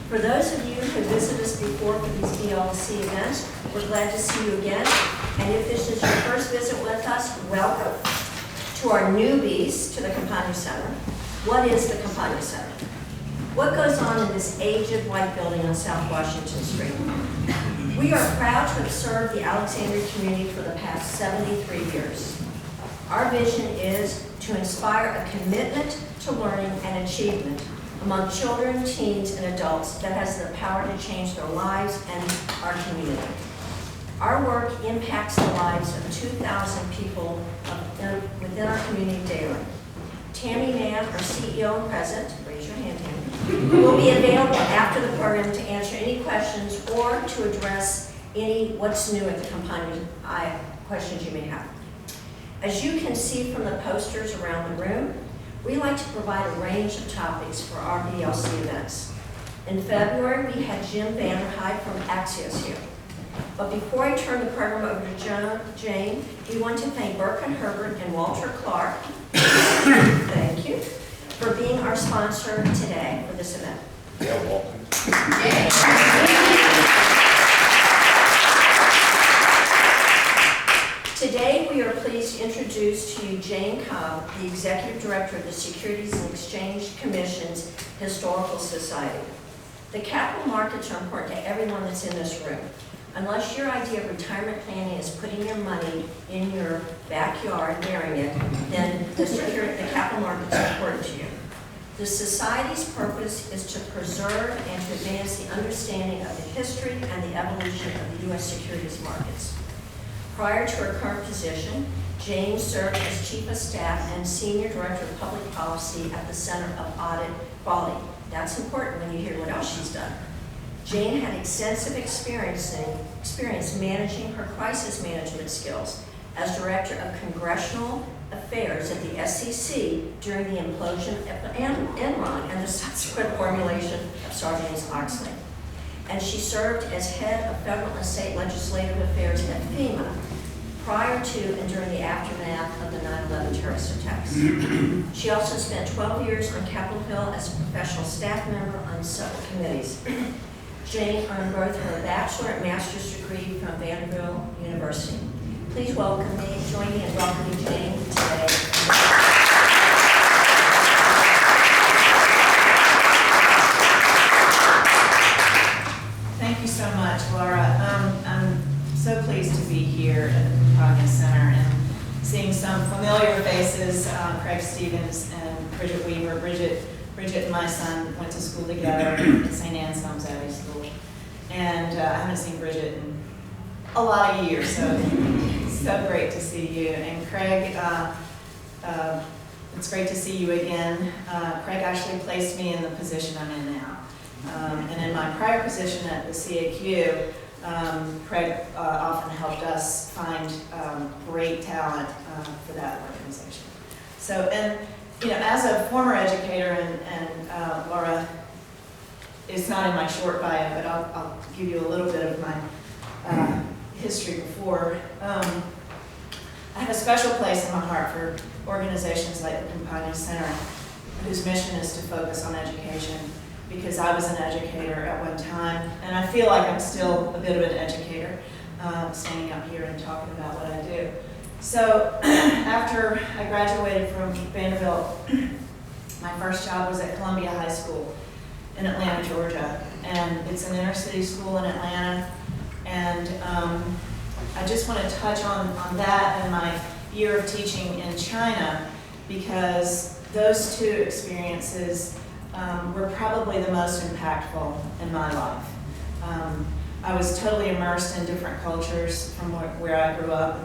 For those of you who visited us before for these BLC events, we're glad to see you again. And if this is your first visit with us, welcome. To our newbies to the Campagna Center, what is the Campagna Center? What goes on in this aged white building on South Washington Street? We are proud to have served the Alexandria community for the past 73 years. Our vision is to inspire a commitment to learning and achievement among children, teens, and adults that has the power to change their lives and our community. Our work impacts the lives of 2,000 people within our community daily. Tammy Mann, our CEO and President, raise your hand, Tammy, will be available after the program to answer any questions or to address any what's new at the Campagna questions you may have. As you can see from the posters around the room, we like to provide a range of topics for our BLC events. In February, we had Jim Vanderhyde from Axios here. But before I turn the program over to Jane, we want to thank Burke and Herbert and Walter Clark, thank you, for being our sponsor today for this event. Yeah, welcome. Today, we are pleased to introduce to you Jane Cobb, the Executive Director of the Securities and Exchange Commission's Historical Society. The capital markets are important to everyone that's in this room. Unless your idea of retirement planning is putting your money in your backyard, wearing it, then the capital markets are important to you. The Society's purpose is to preserve and to advance the understanding of the history and the evolution of the U.S. securities markets. Prior to her current position, Jane served as Chief of Staff and Senior Director of Public Policy at the Center of Audit Quality. That's important when you hear what else she's done. Jane had extensive experience managing her crisis management skills as Director of Congressional Affairs at the SEC during the implosion of Enron and the subsequent formulation of Sarbanes-Oxley. And she served as Head of Federal and State Legislative Affairs at FEMA prior to and during the aftermath of the 9/11 terrorist attacks. She also spent 12 years on Capitol Hill as a professional staff member on several committees. Jane earned both her bachelor and master's degree from Vanderbilt University. Please join me in welcoming Jane today. Thank you so much, Laura. I'm so pleased to be here at the Campagna Center and seeing some familiar faces, Craig Stevens and Bridget Weaver. Bridget and my son went to school together at St. Anselm's Abbey School. And I haven't seen Bridget in a lot of years, so it's so great to see you. And Craig, it's great to see you again. Craig actually placed me in the position I'm in now. And in my prior position at the CAQ, Craig often helped us find great talent for that organization. So, and as a former educator, and Laura, it's not in my short bio, but I'll give you a little bit of my history before. I have a special place in my heart for organizations like the Campagna Center, whose mission is to focus on education, because I was an educator at one time, and I feel like I'm still a bit of an educator, standing up here and talking about what I do. So after I graduated from Vanderbilt, my first job was at Columbia High School in Atlanta, Georgia. And it's an inner city school in Atlanta. And I just want to touch on that and my year of teaching in China, because those two experiences were probably the most impactful in my life. I was totally immersed in different cultures from where I grew up,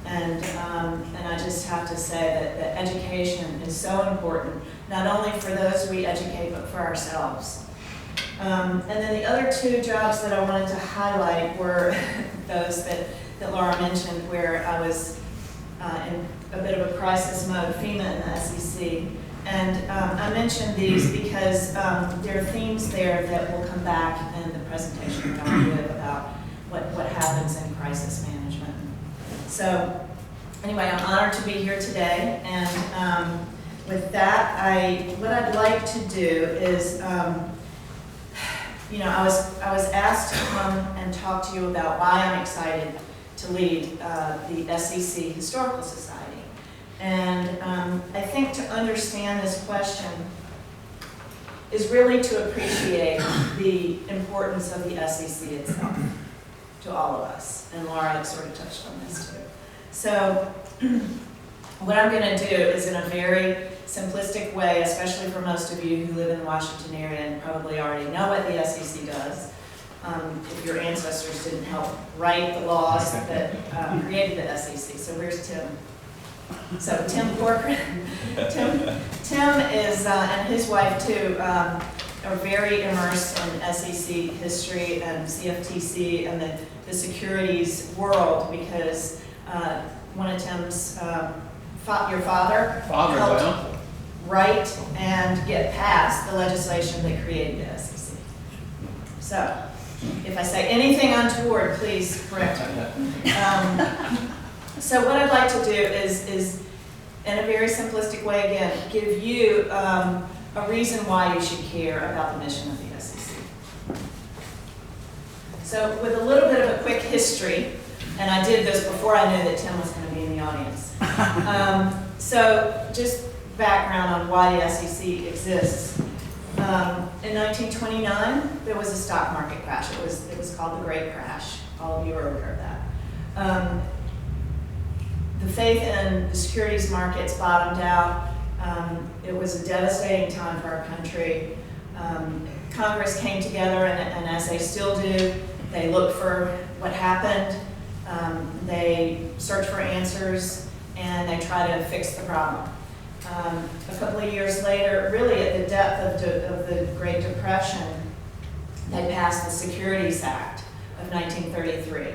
and I just have to say that education is so important, not only for those we educate, but for ourselves. And then the other two jobs that I wanted to highlight were those that Laura mentioned, where I was in a bit of a crisis mode, FEMA and the SEC. And I mentioned these because there are themes there that will come back in the presentation that I'll give about what happens in crisis management. So anyway, I'm honored to be here today, and with that, what I'd like to do is I was asked to come and talk to you about why I'm excited to lead the SEC Historical Society. And I think to understand this question is really to appreciate the importance of the SEC itself to all of us. And Laura sort of touched on this too. So what I'm going to do is in a very simplistic way, especially for most of you who live in the Washington area and probably already know what the SEC does, if your ancestors didn't help write the laws that created the SEC. So where's Tim? So Tim Corcoran. Tim is, and his wife too, are very immersed in SEC history and CFTC and the securities world because one of Tim's, your father helped write and get passed the legislation that created the SEC. So, if I say anything untoward, please correct me. So what I'd like to do is, in a very simplistic way again, give you a reason why you should care about the mission of the SEC. So with a little bit of a quick history, and I did this before I knew that Tim was going to be in the audience. So just background on why the SEC exists. In 1929, there was a stock market crash. It was called the Great Crash. All of you are aware of that. The faith in the securities markets bottomed out. It was a devastating time for our country. Congress came together, and as they still do, they looked for what happened. They search for answers, and they try to fix the problem. A couple of years later, really at the depth of the Great Depression, they passed the Securities Act of 1933.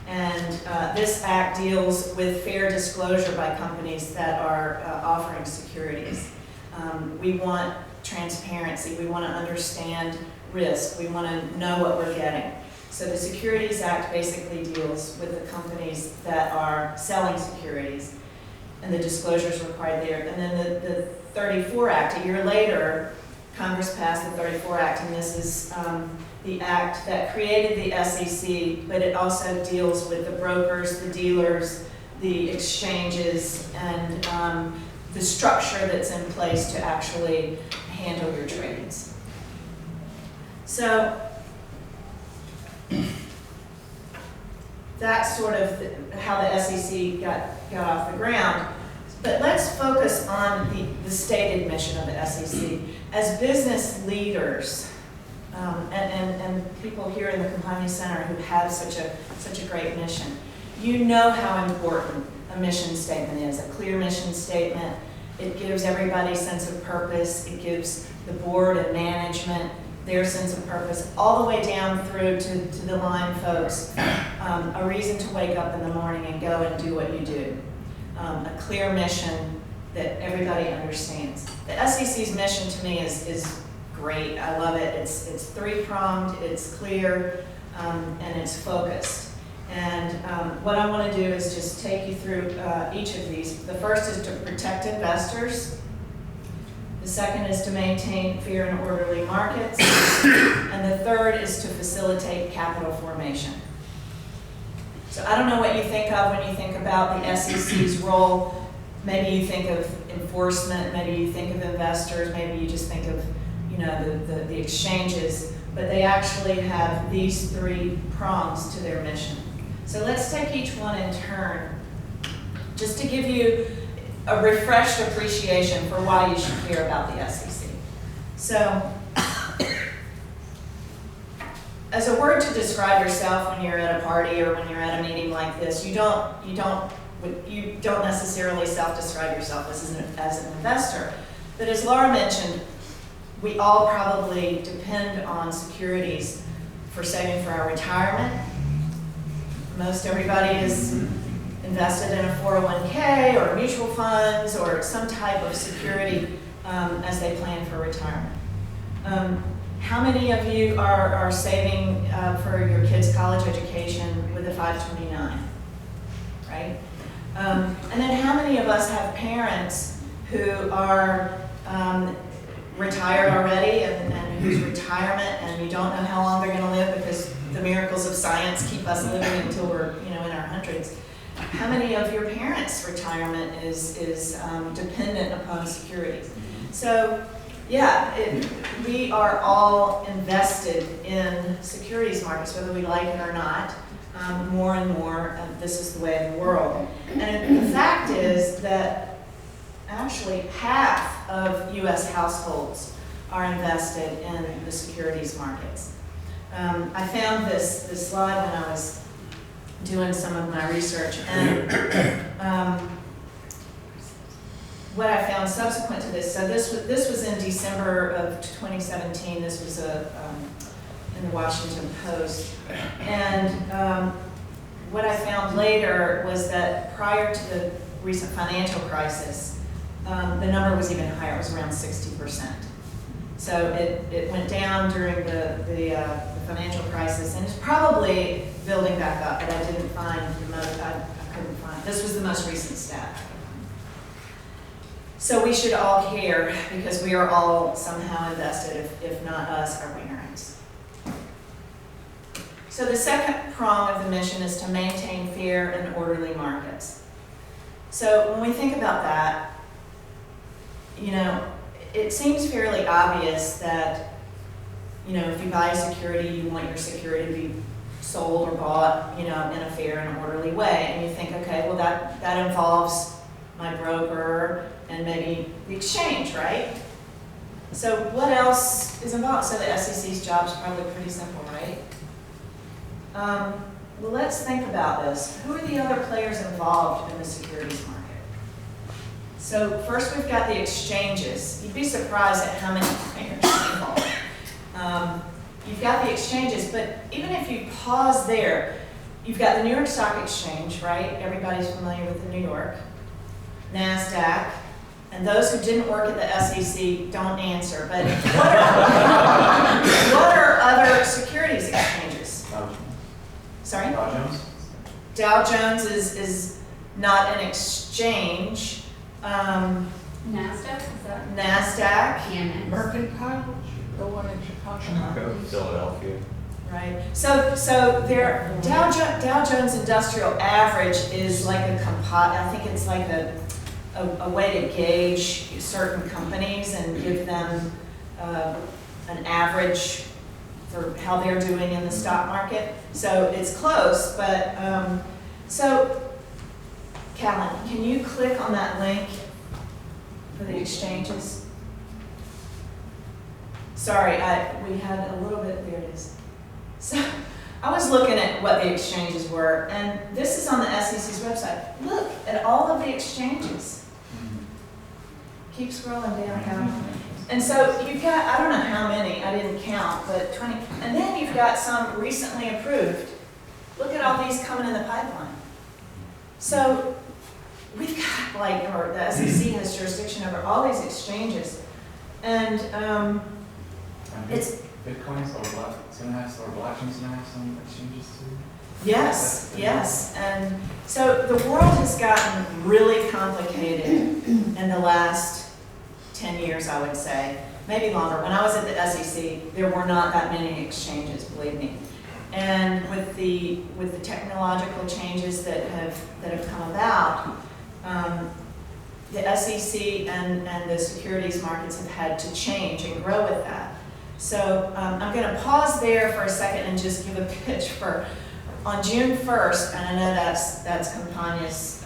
And this act deals with fair disclosure by companies that are offering securities. We want transparency. We want to understand risk. We want to know what we're getting. So the Securities Act basically deals with the companies that are selling securities and the disclosures required there. And then the 34 Act, a year later, Congress passed the 34 Act, and this is the act that created the SEC, but it also deals with the brokers, the dealers, the exchanges, and the structure that's in place to actually handle your trades. So that's sort of how the SEC got off the ground. But let's focus on the stated mission of the SEC. As business leaders, and people here in the Campagna Center who have such a great mission, you know how important a mission statement is, a clear mission statement. It gives everybody a sense of purpose. It gives the board and management their sense of purpose, all the way down through to the line folks, a reason to wake up in the morning and go and do what you do. A clear mission that everybody understands. The SEC's mission to me is great. I love it. It's three-pronged, it's clear, and it's focused. And what I want to do is just take you through each of these. The first is to protect investors. The second is to maintain fair and orderly markets. And the third is to facilitate capital formation. So I don't know what you think of when you think about the SEC's role. Maybe you think of enforcement, maybe you think of investors, maybe you just think of the exchanges, but they actually have these three prongs to their mission. So let's take each one in turn, just to give you a refreshed appreciation for why you should care about the SEC. So, as a word to describe yourself when you're at a party or when you're at a meeting like this, you don't necessarily self-describe yourself as an investor. But as Laura mentioned, we all probably depend on securities for saving for our retirement. Most everybody is invested in a 401k or mutual funds or some type of security as they plan for retirement. How many of you are saving for your kids' college education with a 529, right? And then how many of us have parents who are retired already and whose retirement, and you don't know how long they're going to live because the miracles of science keep us living until we're, in our hundreds. How many of your parents' retirement is dependent upon securities? So, yeah, we are all invested in securities markets, whether we like it or not. More and more, this is the way of the world. And the fact is that actually half of U.S. households are invested in the securities markets. I found this slide when I was doing some of my research, and what I found subsequent to this, so this was in December of 2017, this was in the Washington Post, and what I found later was that prior to the recent financial crisis, the number was even higher, it was around 60%. So it went down during the financial crisis, and it's probably building back up, but I didn't find I couldn't find, this was the most recent stat. So we should all care because we are all somehow invested, if not us, our parents. So the second prong of the mission is to maintain fair and orderly markets. So when we think about that, it seems fairly obvious that, if you buy a security, you want your security to be sold or bought, in a fair and orderly way. And you think, okay, well that involves my broker and maybe the exchange, right? So what else is involved? So the SEC's job is probably pretty simple, right? Well, let's think about this. Who are the other players involved in the securities market? So first we've got the exchanges. You'd be surprised at how many players are involved. You've got the exchanges, but even if you pause there, you've got the New York Stock Exchange, right? Everybody's familiar with the New York. NASDAQ, and those who didn't work at the SEC don't answer, but what are other securities exchanges? Sorry? Dow Jones? Dow Jones is not an exchange. NASDAQ, is that? NASDAQ, PMX. Mercantile, the one in Chicago. Philadelphia. right? So their Dow Jones Industrial Average is like a I think it's like a way to gauge certain companies and give them an average for how they're doing in the stock market. So it's close, but so Callan, can you click on that link for the exchanges? Sorry, we had a little bit, there it is. So I was looking at what the exchanges were, and this is on the SEC's website. Look at all of the exchanges. Keep scrolling down, Callan. And so you've got, I don't know how many, I didn't count, but 20. And then you've got some recently approved. Look at all these coming in the pipeline. So we've got or the SEC has jurisdiction over all these exchanges. And it's... Bitcoin's gonna have blockchain's gonna have some exchanges too? Yes, yes. And so the world has gotten really complicated in the last 10 years, I would say, maybe longer. When I was at the SEC, there were not that many exchanges, believe me. And with the technological changes that have come about, the SEC and the securities markets have had to change and grow with that. So I'm going to pause there for a second and just give a pitch for on June 1st, and I know that's Campagna's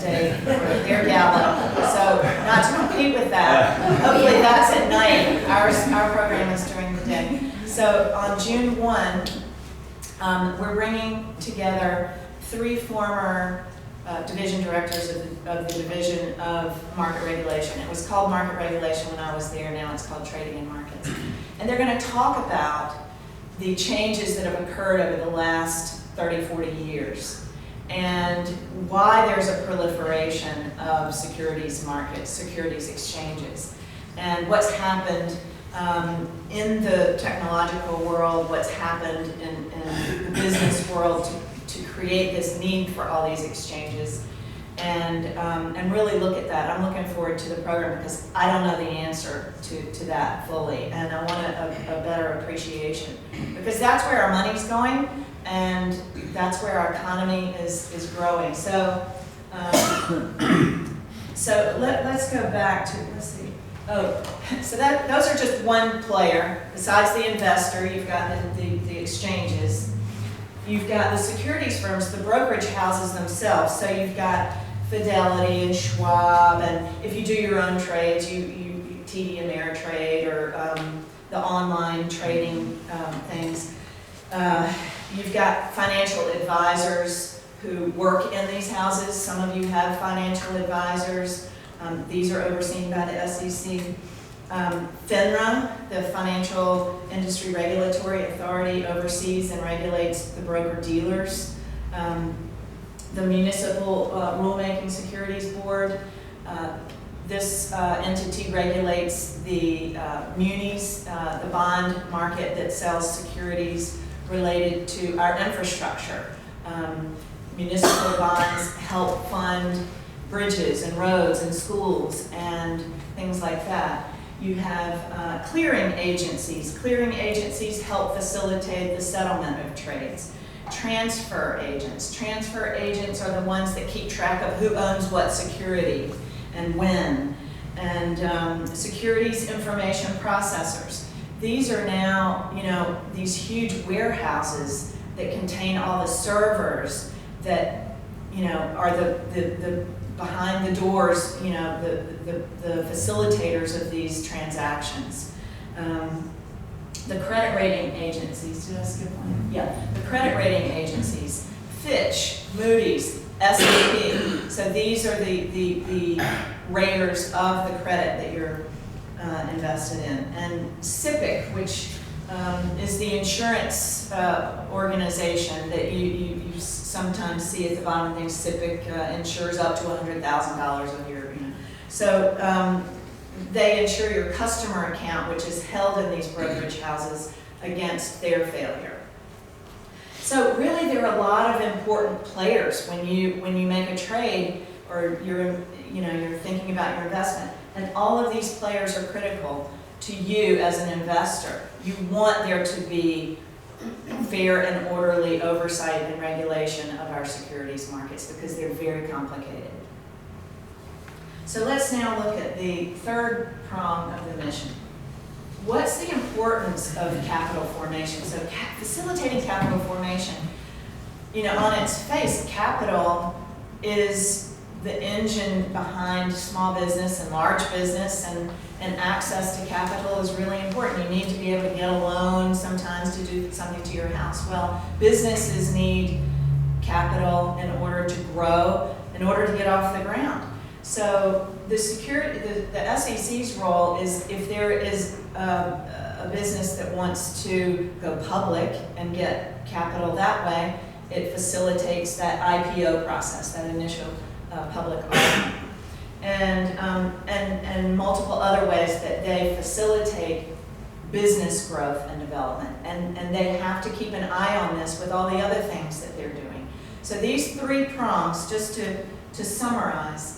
day for their gala, so not to compete with that. Hopefully that's at night. Our program is during the day. So on June 1, we're bringing together 3 former division directors of the Division of Market Regulation. It was called Market Regulation when I was there, now it's called Trading and Markets. And they're going to talk about the changes that have occurred over the last 30, 40 years and why there's a proliferation of securities markets, securities exchanges, and what's happened in the technological world, what's happened in the business world to create this need for all these exchanges, and really look at that. I'm looking forward to the program because I don't know the answer to that fully, and I want a better appreciation, because that's where our money's going, and that's where our economy is growing. So, let's go back to, let's see. Oh, so those are just one player. Besides the investor, you've got the exchanges. You've got the securities firms, the brokerage houses themselves. So you've got Fidelity and Schwab, and if you do your own trades, you TD Ameritrade, or the online trading things. You've got financial advisors who work in these houses. Some of you have financial advisors. These are overseen by the SEC. FINRA, the Financial Industry Regulatory Authority, oversees and regulates the broker-dealers. The Municipal Rulemaking Securities Board, this entity regulates the munis, the bond market that sells securities related to our infrastructure. Municipal bonds help fund bridges and roads and schools and things like that. You have clearing agencies. Clearing agencies help facilitate the settlement of trades. Transfer agents. Transfer agents are the ones that keep track of who owns what security and when. And securities information processors. These are now, these huge warehouses that contain all the servers that, are the behind the doors, the facilitators of these transactions. The credit rating agencies, did I skip one? Yeah, the credit rating agencies, Fitch, Moody's, S&P. So these are the raters of the credit that you're invested in. And SIPC, which is the insurance organization that you sometimes see at the bottom of things. SIPC insures up to $100,000 a year. So they insure your customer account, which is held in these brokerage houses, against their failure. So really, there are a lot of important players when you make a trade, or you're thinking about your investment, and all of these players are critical to you as an investor. You want there to be fair and orderly oversight and regulation of our securities markets because they're very complicated. So let's now look at the third prong of the mission. What's the importance of capital formation? So facilitating capital formation, on its face, capital is the engine behind small business and large business, and access to capital is really important. You need to be able to get a loan sometimes to do something to your house. Well, businesses need capital in order to grow, in order to get off the ground. So the SEC's role is, if there is a business that wants to go public and get capital that way, it facilitates that IPO process, that initial public offering, and multiple other ways that they facilitate business growth and development. And they have to keep an eye on this with all the other things that they're doing. So these three prongs, just to summarize,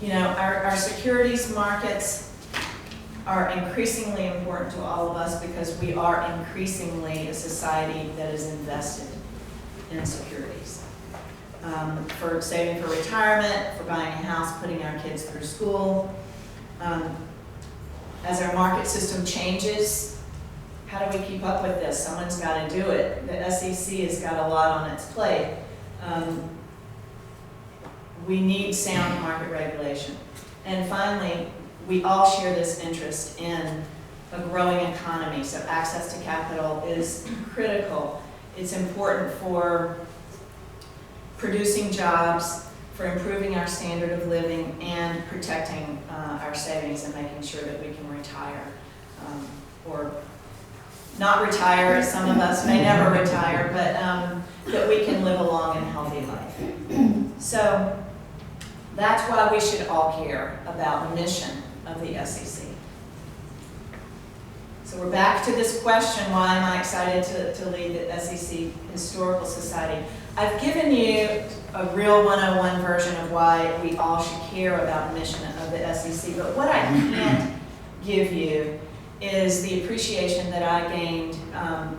our securities markets are increasingly important to all of us because we are increasingly a society that is invested in securities. For saving for retirement, for buying a house, putting our kids through school. As our market system changes, how do we keep up with this? Someone's got to do it. The SEC has got a lot on its plate. We need sound market regulation. And finally, we all share this interest in a growing economy, so access to capital is critical. It's important for producing jobs, for improving our standard of living, and protecting our savings and making sure that we can retire, or not retire, as some of us may never retire, but that we can live a long and healthy life. So that's why we should all care about the mission of the SEC. So we're back to this question, why am I excited to lead the SEC Historical Society? I've given you a real 101 version of why we all should care about the mission of the SEC. But what I can't give you is the appreciation that I gained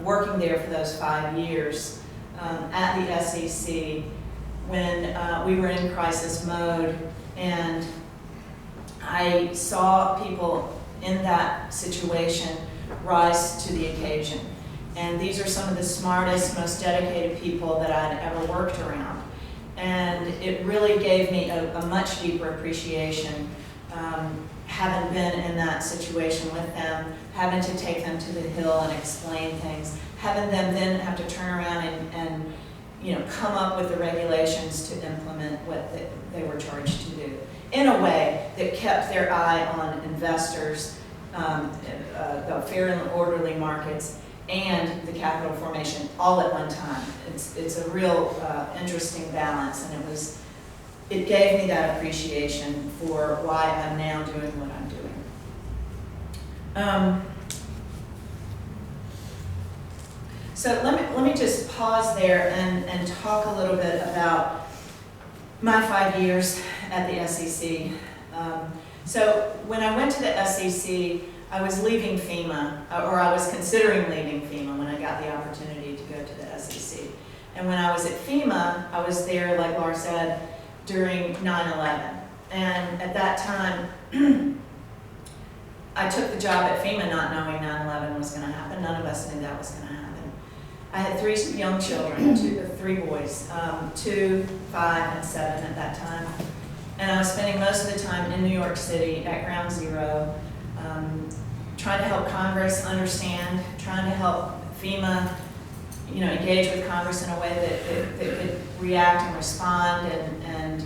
working there for those 5 years at the SEC when we were in crisis mode, and I saw people in that situation rise to the occasion. And these are some of the smartest, most dedicated people that I'd ever worked around. And it really gave me a much deeper appreciation, having been in that situation with them, having to take them to the Hill and explain things, having them then have to turn around and come up with the regulations to implement what they were charged to do in a way that kept their eye on investors, the fair and orderly markets, and the capital formation all at one time. It's a real interesting balance, and it gave me that appreciation for why I'm now doing what I'm doing. So let me just pause there and talk a little bit about my 5 years at the SEC. So when I went to the SEC, I was leaving FEMA, or I was considering leaving FEMA when I got the opportunity to go to the SEC. And when I was at FEMA, I was there, like Laura said, during 9/11. And at that time, I took the job at FEMA not knowing 9/11 was going to happen. None of us knew that was going to happen. I had 3 young children, 3 boys, 2, 5, and 7 at that time. And I was spending most of the time in New York City at Ground Zero, trying to help Congress understand, trying to help FEMA, engage with Congress in a way that could react and respond and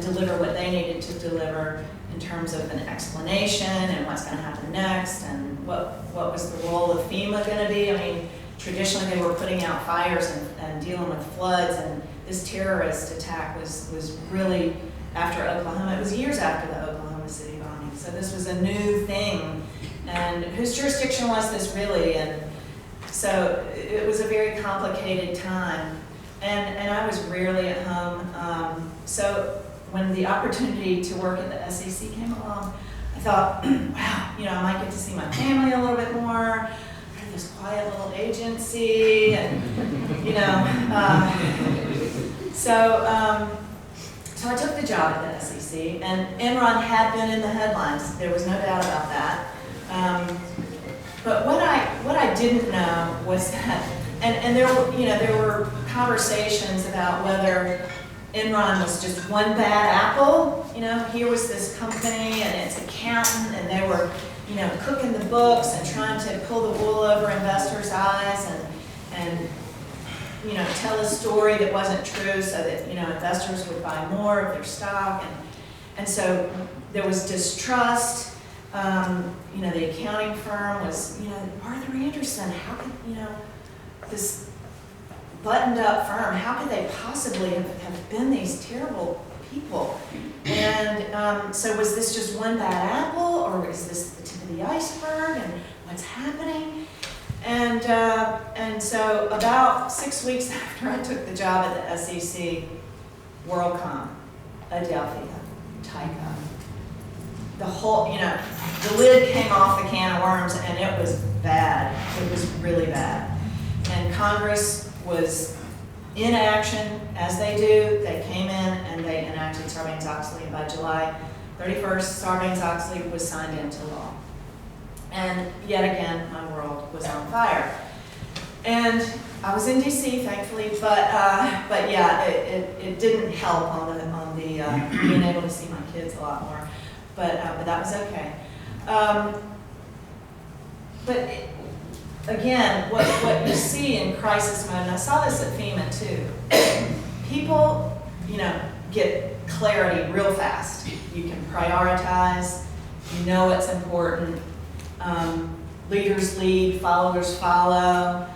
deliver what they needed to deliver in terms of an explanation and what's going to happen next and what was the role of FEMA going to be. I mean, traditionally they were putting out fires and dealing with floods, and this terrorist attack was really after Oklahoma. It was years after the Oklahoma City bombing. So this was a new thing. And whose jurisdiction was this really? And so it was a very complicated time. And I was rarely at home. So when the opportunity to work at the SEC came along, I thought, wow, I might get to see my family a little bit more. This quiet little agency, and so I took the job at the SEC, and Enron had been in the headlines. There was no doubt about that. But what I didn't know was that, and there were conversations about whether Enron was just one bad apple. Here was this company and its accountant, and they were cooking the books and trying to pull the wool over investors' eyes and tell a story that wasn't true so that, investors would buy more of their stock. And so there was distrust. The accounting firm was, Arthur Anderson, how could, this buttoned up firm, how could they possibly have been these terrible people? And so was this just one bad apple, or is this the tip of the iceberg, and what's happening? And so about 6 weeks after I took the job at the SEC, WorldCom, Adelphia, Tyco, the whole, the lid came off the can of worms, and it was bad. It was really bad. And Congress was in action, as they do. They came in and they enacted Sarbanes-Oxley, and by July 31st, Sarbanes-Oxley was signed into law. And yet again, my world was on fire. And I was in DC, thankfully, but yeah, it didn't help on the being able to see my kids a lot more. But that was okay. Again, what you see in crisis mode, and I saw this at FEMA too, people, get clarity real fast. You can prioritize, you know what's important, leaders lead, followers follow,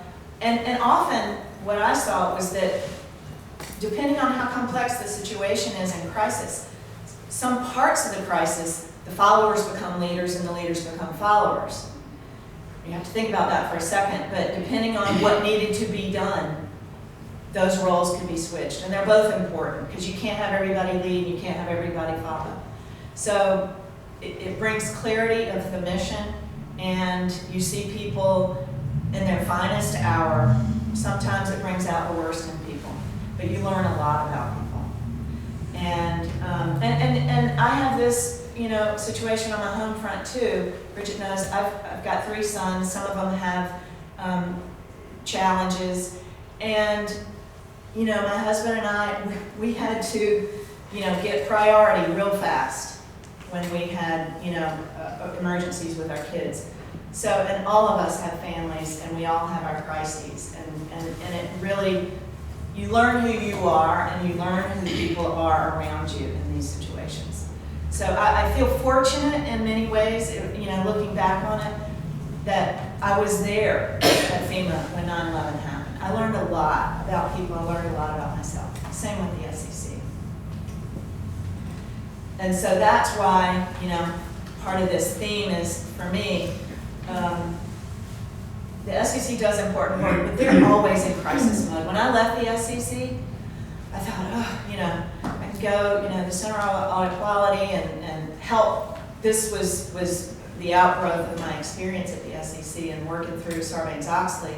and often what I saw was that depending on how complex the situation is in crisis, some parts of the crisis, the followers become leaders and the leaders become followers. You have to think about that for a second, but depending on what needed to be done, those roles can be switched. And they're both important because you can't have everybody lead, you can't have everybody follow. So it brings clarity of the mission, and you see people in their finest hour. Sometimes it brings out the worst in people, but you learn a lot about people. And I have this, situation on my home front too. Bridget knows I've got 3 sons. Some of them have challenges, and my husband and I, we had to, get priority real fast when we had, emergencies with our kids. So, and all of us have families, and we all have our crises, and it really, you learn who you are, and you learn who the people are around you in these situations. So I feel fortunate in many ways, looking back on it, that I was there at FEMA when 9/11 happened. I learned a lot about people, I learned a lot about myself. Same with the SEC. And so that's why, part of this theme is, for me, the SEC does important work, but they're always in crisis mode. When I left the SEC, I thought, I can go, the Center for Audit Quality and help. This was the outgrowth of my experience at the SEC and working through Sarbanes-Oxley.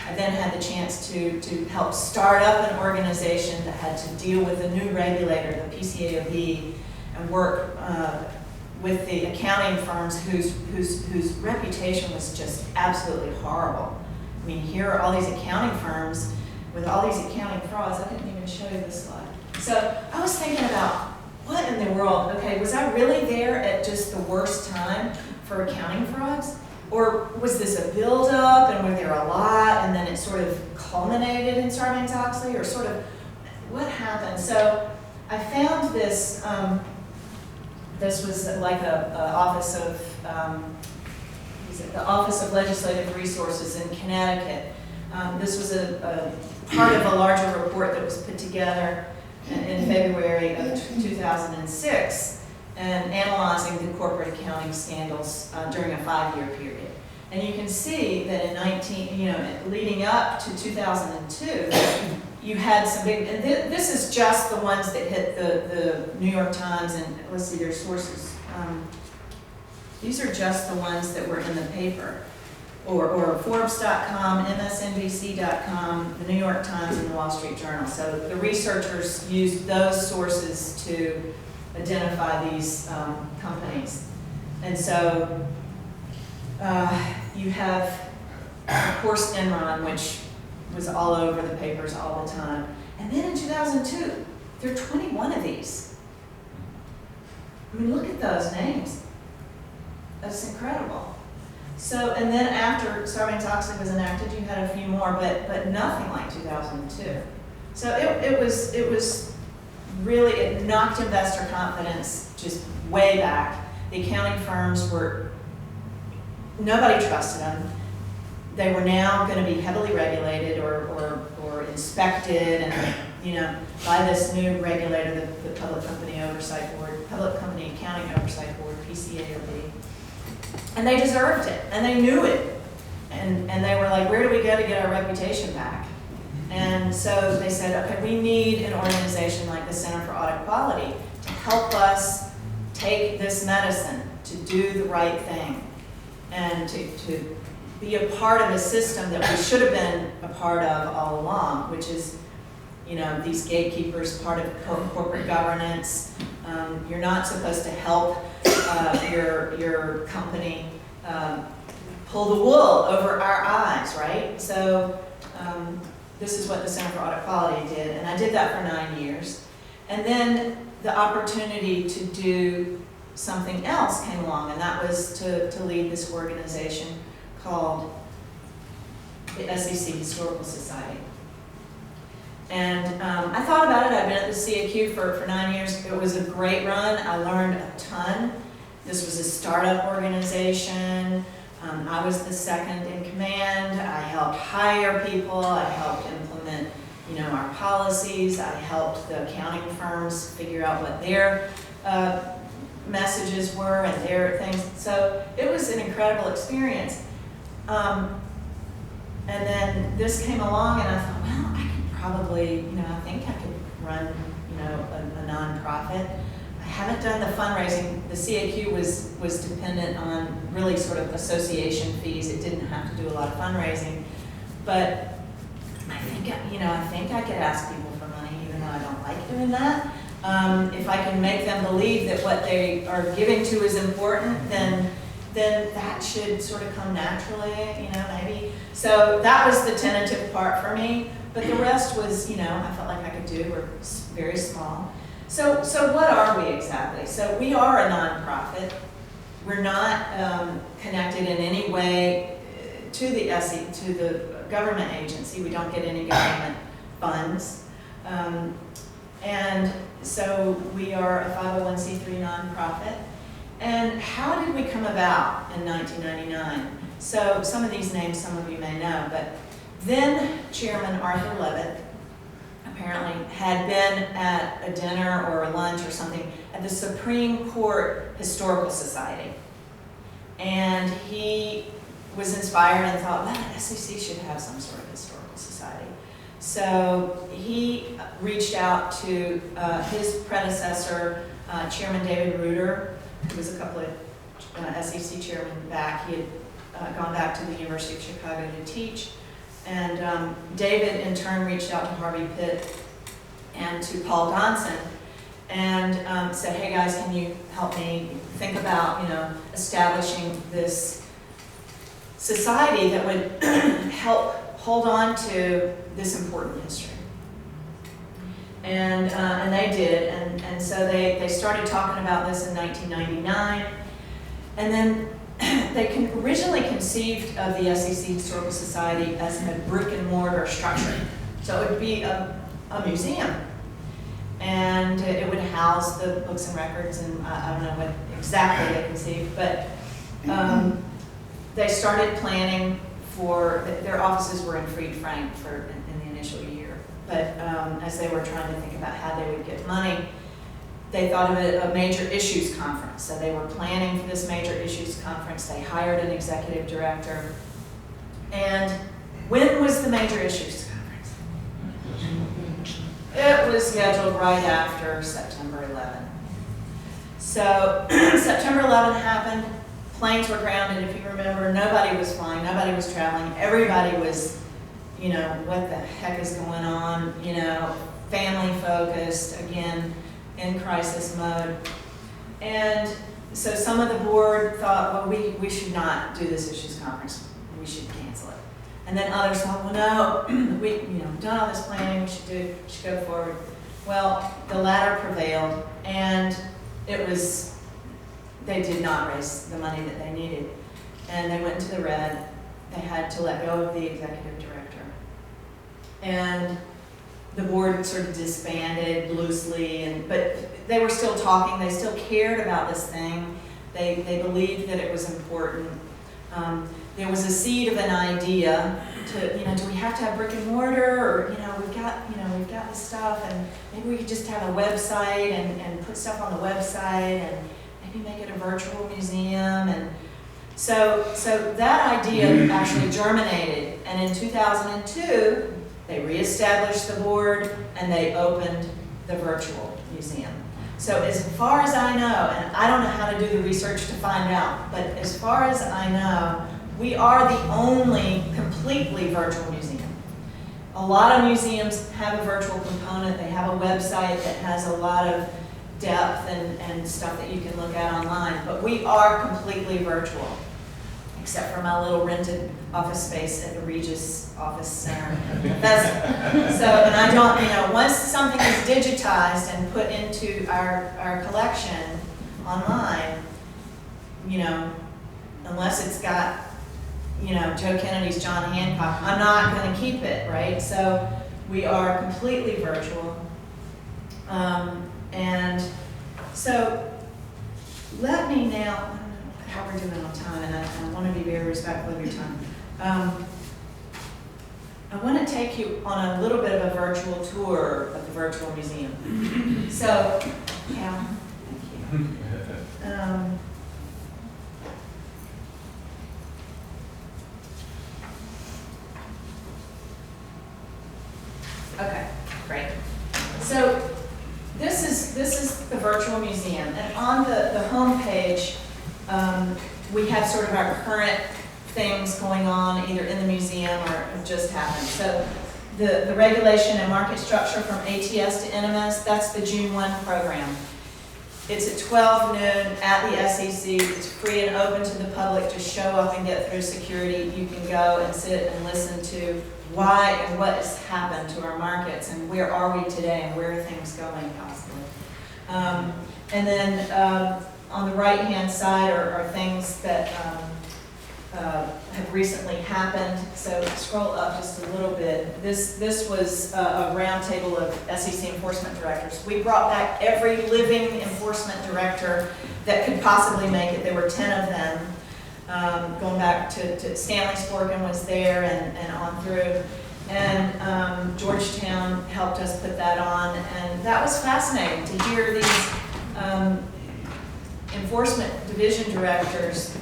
I then had the chance to help start up an organization that had to deal with a new regulator, the PCAOB, and work with the accounting firms whose reputation was just absolutely horrible. I mean, here are all these accounting firms with all these accounting frauds. I didn't even show you this slide. So I was thinking about, what in the world? Okay, was I really there at just the worst time for accounting frauds? Or was this a build-up, and were there a lot, and then it sort of culminated in Sarbanes-Oxley, or sort of, what happened? So I found this, this was like a office of, the Office of Legislative Resources in Connecticut. This was a part of a larger report that was put together in February of 2006, and analyzing the corporate accounting scandals during a 5-year period. And you can see that in leading up to 2002, you had some big, and this is just the ones that hit the New York Times, and let's see their sources. These are just the ones that were in the paper, or Forbes.com, MSNBC.com, the New York Times, and the Wall Street Journal. So the researchers used those sources to identify these companies. And so you have, of course, Enron, which was all over the papers all the time. And then in 2002, there are 21 of these. I mean, look at those names. That's incredible. So, and then after Sarbanes-Oxley was enacted, you had a few more, but nothing like 2002. So it was really, it knocked investor confidence just way back. The accounting firms nobody trusted them. They were now going to be heavily regulated or inspected, and by this new regulator, the Public Company Oversight Board, Public Company Accounting Oversight Board, PCAOB. And they deserved it, and they knew it. And they were like, where do we go to get our reputation back? And so they said, okay, we need an organization like the Center for Audit Quality to help us take this medicine, to do the right thing, and to be a part of a system that we should have been a part of all along, which is, these gatekeepers, part of corporate governance. You're not supposed to help your company pull the wool over our eyes, right? So this is what the Center for Audit Quality did, and I did that for 9 years. And then the opportunity to do something else came along, and that was to lead this organization called the SEC Historical Society. And I thought about it. I've been at the CAQ for 9 years. It was a great run. I learned a ton. This was a startup organization. I was the second in command. I helped hire people. I helped implement, our policies. I helped the accounting firms figure out what their messages were and their things. So it was an incredible experience. And then this came along, and I thought, well, I can probably, I think I could run, a nonprofit. I haven't done the fundraising. The CAQ was dependent on really sort of association fees. It didn't have to do a lot of fundraising. But I think I could ask people for money, even though I don't like doing that. If I can make them believe that what they are giving to is important, then that should sort of come naturally, maybe. So that was the tentative part for me. But the rest was, I felt like I could do. We're very small. So what are we exactly? So we are a nonprofit. We're not connected in any way to the government agency. We don't get any government funds. And so we are a 501c3 nonprofit. And how did we come about in 1999? So some of these names some of you may know, but then Chairman Arthur Levitt apparently had been at a dinner or a lunch or something at the Supreme Court Historical Society. And he was inspired and thought, well, the SEC should have some sort of historical society. So he reached out to his predecessor, Chairman David Reuter, who was a couple of SEC chairmen back. He had gone back to the University of Chicago to teach. And David, in turn, reached out to Harvey Pitt and to Paul Donson and said, hey guys, can you help me think about, establishing this society that would help hold on to this important history. And they did, and so they started talking about this in 1999, and then they originally conceived of the SEC Historical Society as a brick and mortar structure. So it would be a museum, and it would house the books and records, and I don't know what exactly they conceived, but they started planning for, their offices were in Fried-Frank in the initial year, but as they were trying to think about how they would get money, they thought of it a major issues conference. So they were planning for this major issues conference. They hired an executive director. And when was the major issues conference? It was scheduled right after September 11. So September 11 happened. Planes were grounded, if you remember. Nobody was flying. Nobody was traveling. Everybody was, what the heck is going on? Family focused, again, in crisis mode. And so some of the board thought, well, we should not do this issues conference. We should cancel it. And then others thought, well, no, we've done all this planning, we should go forward. Well, the latter prevailed, and they did not raise the money that they needed. And they went into the red. They had to let go of the executive director. And the board sort of disbanded loosely, but they were still talking. They still cared about this thing. They believed that it was important. There was a seed of an idea to, do we have to have brick and mortar, or we've got this stuff, and maybe we could just have a website and put stuff on the website, and maybe make it a virtual museum. And so that idea actually germinated, and in 2002. They reestablished the board, and they opened the virtual museum. So as far as I know, and I don't know how to do the research to find out, but as far as I know, we are the only completely virtual museum. A lot of museums have a virtual component. They have a website that has a lot of depth and stuff that you can look at online, but we are completely virtual, except for my little rented office space at the Regis Office Center. So, and I don't, once something is digitized and put into our collection online, unless it's got, Joe Kennedy's John Hancock, I'm not going to keep it, right? So we are completely virtual. And so let me now, how we're doing on time, and I want to be very respectful of your time. I want to take you on a little bit of a virtual tour of the virtual museum. So, yeah, thank you. Okay. So this is the virtual museum, and on the home page, we have sort of our current things going on either in the museum or have just happened. So the regulation and market structure from ATS to NMS, that's the June 1 program. It's at 12 noon at the SEC. It's free and open to the public to show up and get through security. You can go and sit and listen to why and what has happened to our markets and where are we today and where are things going possibly. And then on the right-hand side are things that have recently happened. So scroll up just a little bit. This was a roundtable of SEC enforcement directors. We brought back every living enforcement director that could possibly make it. There were 10 of them, going back to Stanley Sporkin was there and on through. And Georgetown helped us put that on, and that was fascinating to hear these enforcement division directors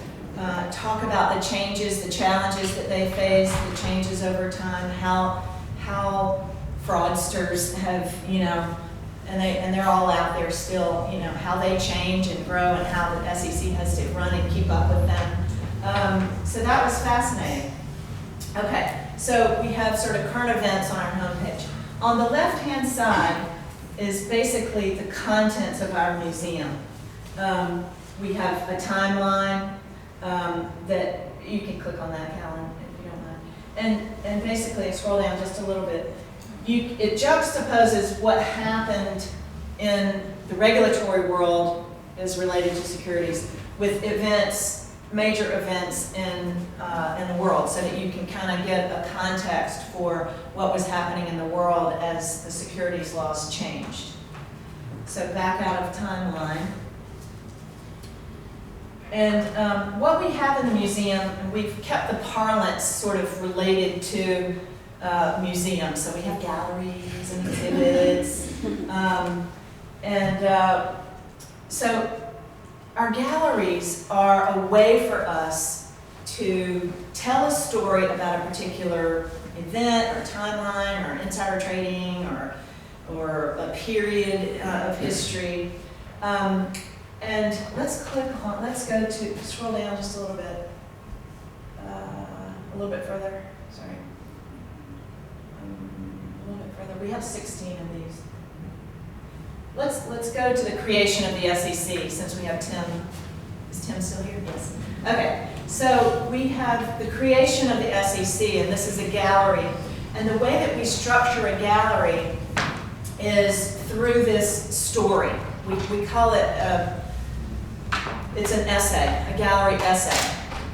talk about the changes, the challenges that they face, the changes over time, how fraudsters have, and they're all out there still, how they change and grow and how the SEC has to run and keep up with them. So that was fascinating. Okay, so we have sort of current events on our homepage. On the left-hand side is basically the contents of our museum. We have a timeline that you can click on that, Callan, if you don't mind. And basically, scroll down just a little bit. It juxtaposes what happened in the regulatory world as related to securities with events, major events in the world, so that you can kind of get a context for what was happening in the world as the securities laws changed. So back out of timeline. And what we have in the museum, and we've kept the parlance sort of related to museums. So we have galleries and exhibits. So our galleries are a way for us to tell a story about a particular event or timeline or insider trading or a period of history. And let's scroll down just a little bit further, sorry. A little bit further, we have 16 of these. Let's go to the creation of the SEC, since we have Tim. Is Tim still here? Yes. Okay, so we have the creation of the SEC, and this is a gallery. And the way that we structure a gallery is through this story. We call it it's an essay, a gallery essay,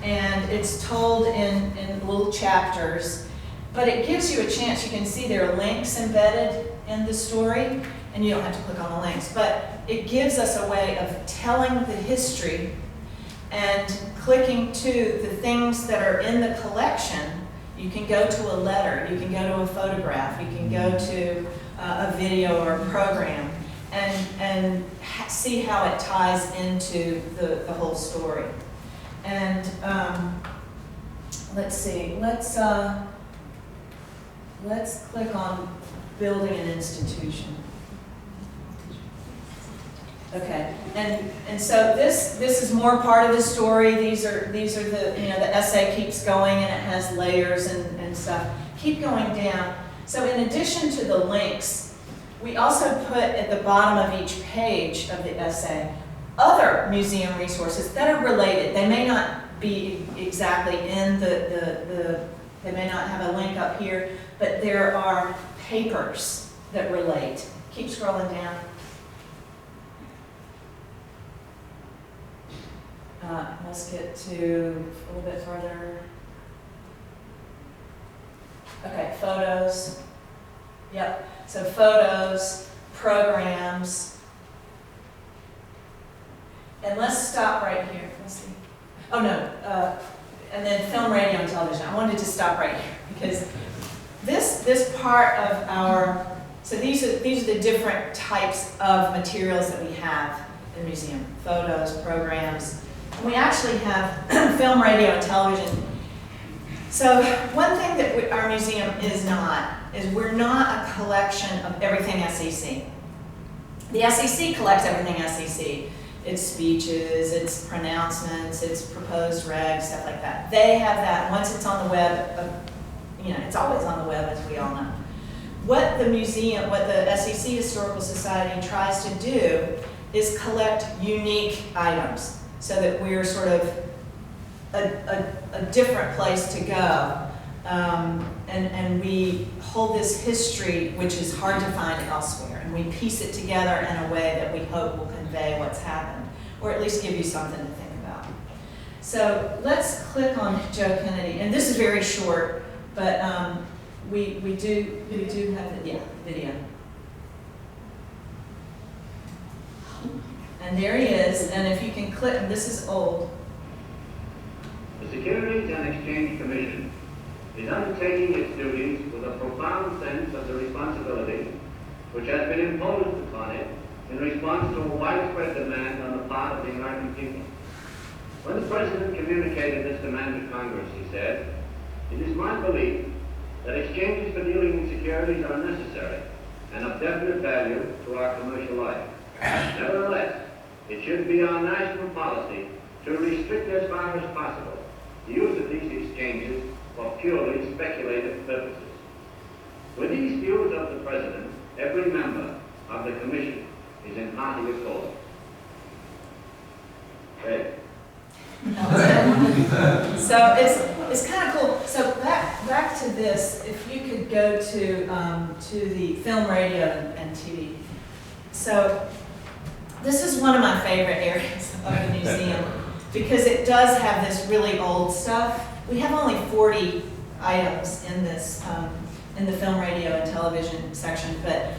and it's told in little chapters, but it gives you a chance. You can see there are links embedded in the story, and you don't have to click on the links, but it gives us a way of telling the history and clicking to the things that are in the collection. You can go to a letter, you can go to a photograph, you can go to a video or a program, and see how it ties into the whole story. And let's see, let's click on building an institution. Okay, and so this is more part of the story. These are the, the essay keeps going and it has layers and stuff. Keep going down. So in addition to the links, we also put at the bottom of each page of the essay other museum resources that are related. They may not be exactly in they may not have a link up here, but there are papers that relate. Keep scrolling down. Let's get to a little bit further. Okay, photos. Yep, so photos, programs. And let's stop right here. Let's see. Oh no, and then film, radio, and television. I wanted to stop right here because this part of our, so these are the different types of materials that we have in the museum. Photos, programs. And we actually have film, radio, and television. So one thing that our museum is we're not a collection of everything SEC. The SEC collects everything SEC. Its speeches, its pronouncements, its proposed regs, stuff like that. They have that. Once it's on the web, it's always on the web, as we all know. What the museum, what the SEC Historical Society tries to do is collect unique items so that we're sort of a different place to go. And we hold this history, which is hard to find elsewhere, and we piece it together in a way that we hope will convey what's happened, or at least give you something to think about. So let's click on Joe Kennedy, and this is very short, but we do have the video. And there he is, and if you can click, and this is old. The Securities and Exchange Commission is undertaking its duties with a profound sense of the responsibility which has been imposed upon it in response to a widespread demand on the part of the American people. When the President communicated this demand to Congress, he said, "It is my belief that exchanges for dealing in securities are necessary and of definite value to our commercial life. Nevertheless, it should be our national policy to restrict as far as possible the use of these exchanges for purely speculative purposes." With these views of the President, every member of the Commission is in hearty accord. Okay. So it's kind of cool. So back to this, if you could go to the film, radio, and TV. So this is one of my favorite areas of the museum because it does have this really old stuff. We have only 40 items in this in the film, radio, and television section, but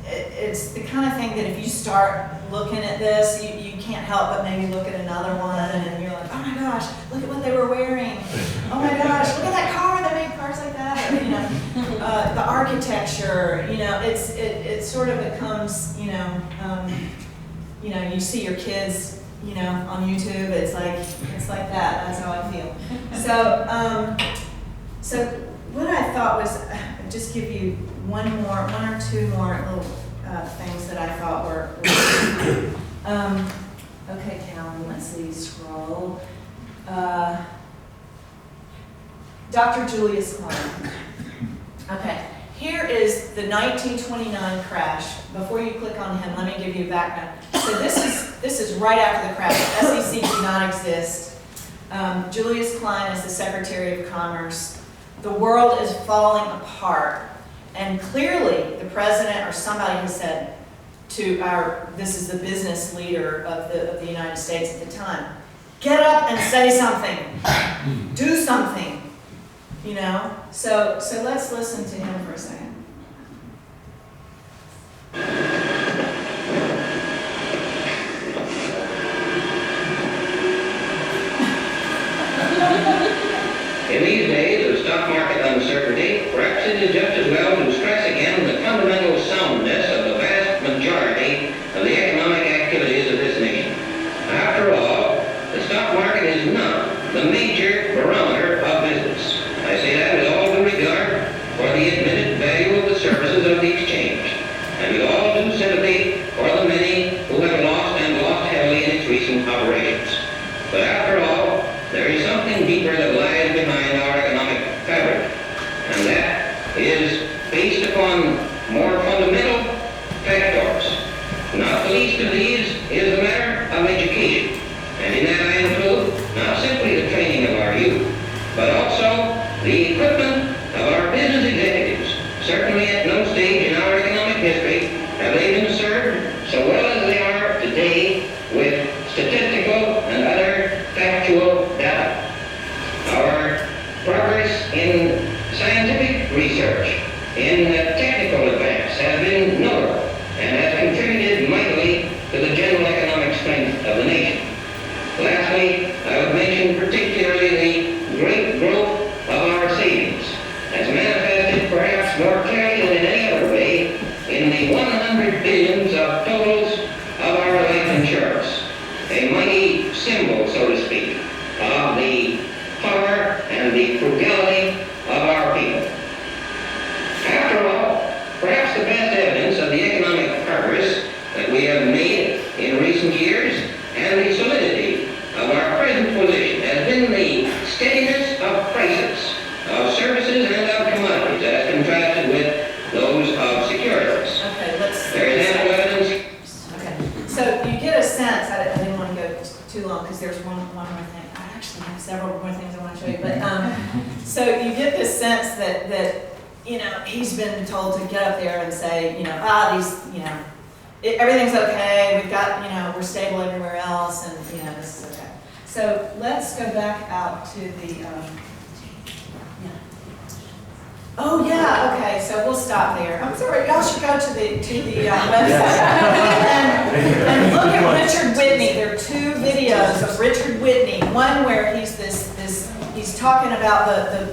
it's the kind of thing that if you start looking at this, you can't help but maybe look at another one, and you're like, oh my gosh, look at what they were wearing. Oh my gosh, look at that car that made cars like that. Or, the architecture. It sort of becomes, you see your kids, on YouTube. It's like that. That's how I feel. So what I thought was just give you one or two more little things that I thought were okay, Calvin, let's see, scroll. Dr. Julius Klein. Okay, here is the 1929 crash. Before you click on him, let me give you a background. So this is right after the crash. SEC did not exist. Julius Klein is the Secretary of Commerce. The world is falling apart. And clearly, the president or somebody has said to this is the business leader of the United States at the time, get up and say something, do something, So let's listen to him for a second. In these days of stock market uncertainty, perhaps it is just as well to stress again the fundamental soundness of the vast majority of the economic activities of this nation. After all, the stock market is not the major barometer of business. I say that with all due regard for the admitted value of the services of the exchange, and with all due sympathy for the many who have lost heavily in its recent operations. But after all, there is something deeper that lies behind our economic fabric, and that is based upon more fundamental factors. Not the least of these is the matter of education, and in that I include not simply the training of our youth, but also the equipment of our business executives. Certainly at no stage in our economic history have they been served so well as they are today with statistical and other factual data. Our progress in scientific research, in technical advance, has been notable and has contributed mightily to the general economic strength of the nation. Lastly, I would mention particularly the great growth of our savings, as manifested perhaps more clearly than in any other way in the 100 billions of totals of our life insurance, a mighty symbol, so to speak, of the power and the frugality of our people. After all, perhaps the best evidence of the economic progress that we have made in recent years and the solidity of our present position has been the steadiness of prices of services and of commodities as contrasted with those of securities. Okay, let's. There is ample evidence. Okay, so you get a sense, I didn't want to go too long because there's one more thing. I actually have several more things I want to show you, but so you get this sense that you know, he's been told to get up there and say, you know, these, you know, everything's okay, we've got, you know, we're stable everywhere else, and, you know, this is okay. So let's go back out to the, oh yeah, okay, so we'll stop there. I'm sorry, y'all should go to the website and look at Richard Whitney. There are two videos of Richard Whitney. One where he's he's talking about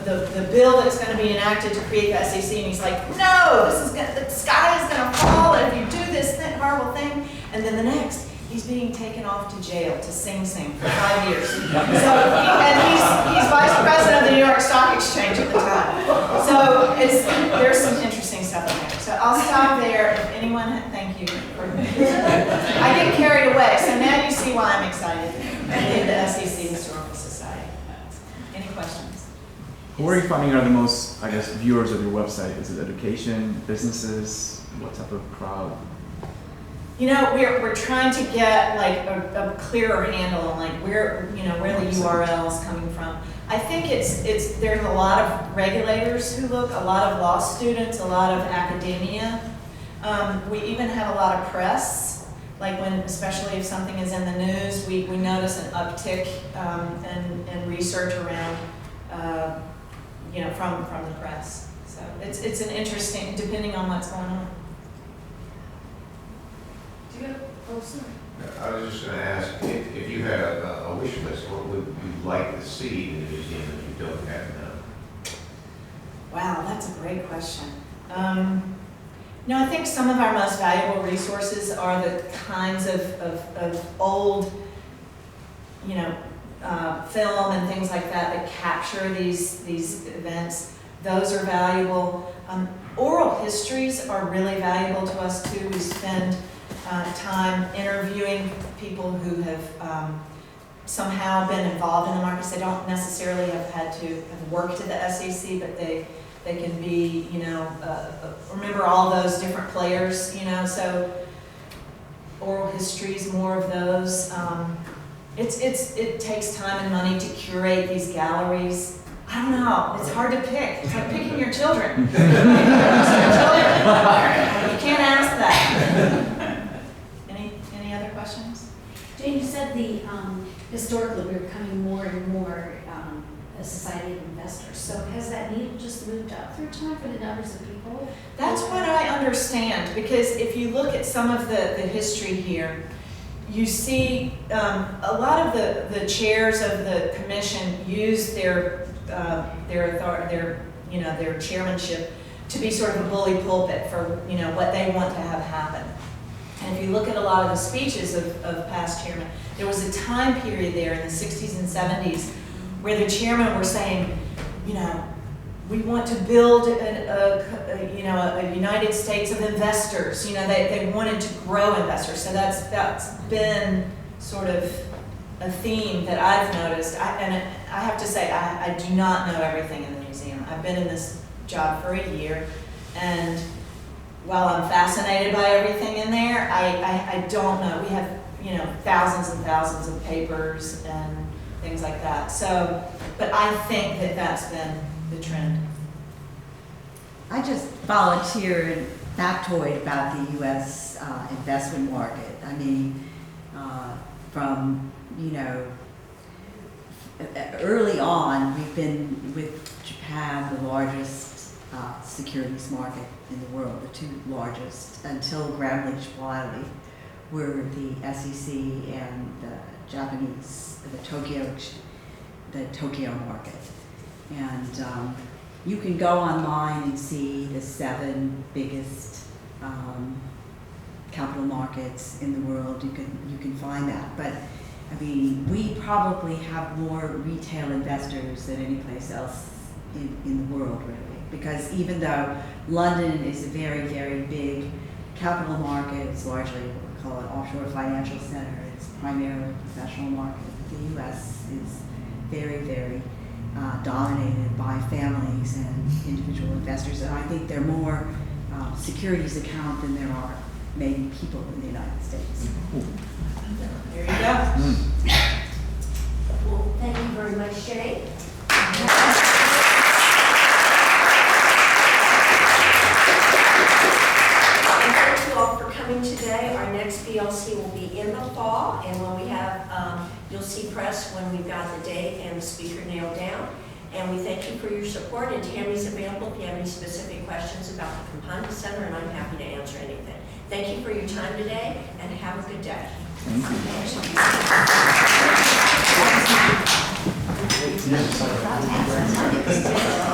the bill that's going to be enacted to create the SEC, and he's like, no, the sky is going to fall if you do this horrible thing. And then the next, he's being taken off to jail to Sing Sing for 5 years. So, and he's vice president of the New York Stock Exchange at the time. So there's some interesting stuff in there. So I'll stop there. If anyone, thank you. I get carried away. So now you see why I'm excited. I lead the SEC Historical Society. Any questions? Who are you finding are the most, I guess, viewers of your website? Is it education, businesses? What type of crowd? You know, we're trying to get like a clearer handle on like where the URL is coming from. I think there's a lot of regulators who look, a lot of law students, a lot of academia. We even have a lot of press, like especially if something is in the news, we notice an uptick in research around, from the press. So it's an interesting, depending on what's going on. I was just going to ask, if you had a wish list, what would you like to see in the museum that you don't have now? Wow, that's a great question. I think some of our most valuable resources are the kinds of old, film and things like that capture these events. Those are valuable. Oral histories are really valuable to us too. We spend time interviewing people who have somehow been involved in the markets. They don't necessarily have had to have worked at the SEC, but they can be, remember all those different players, so oral histories, more of those. It takes time and money to curate these galleries. I don't know, it's hard to pick. It's like picking your children. You can't ask that. Any other questions? Jane, you said historically we're becoming more and more a society of investors. So has that needle just moved up through time for the numbers of people? That's what I understand, because if you look at some of the history here, you see a lot of the chairs of the commission use their chairmanship to be sort of a bully pulpit for what they want to have happen. And if you look at a lot of the speeches of past chairmen, there was a time period there in the 60s and 70s where the chairmen were saying, we want to build a United States of investors. They wanted to grow investors. So that's been sort of a theme that I've noticed. And I have to say, I do not know everything in the museum. I've been in this job for a year, and while I'm fascinated by everything in there, I don't know. We have thousands and thousands of papers and things like that. So, but I think that's been the trend. I just volunteer and factoid about the U.S. Investment market. I mean, from early on, we've been with Japan, the largest securities market in the world, the two largest, until Gramm-Leach Wiley were the SEC and the Japanese, the Tokyo market. And you can go online and see the 7 biggest capital markets in the world. You can find that. But I mean, we probably have more retail investors than any place else in the world, really. Because even though London is a very, very big capital market, it's largely what we call an offshore financial center, it's primarily a professional market. The U.S. is very, very dominated by families and individual investors. And I think there are more securities account than there are maybe people in the United States. There you go. Well, thank you very much, Jay. Thank you all for coming today. Our next BLC will be in the fall, and when we have, you'll see press when we've got the date and the speaker nailed down. And we thank you for your support, and Tammy's available if you have any specific questions about the Campagna Center, and I'm happy to answer anything. Thank you for your time today, and have a good day. Thank you.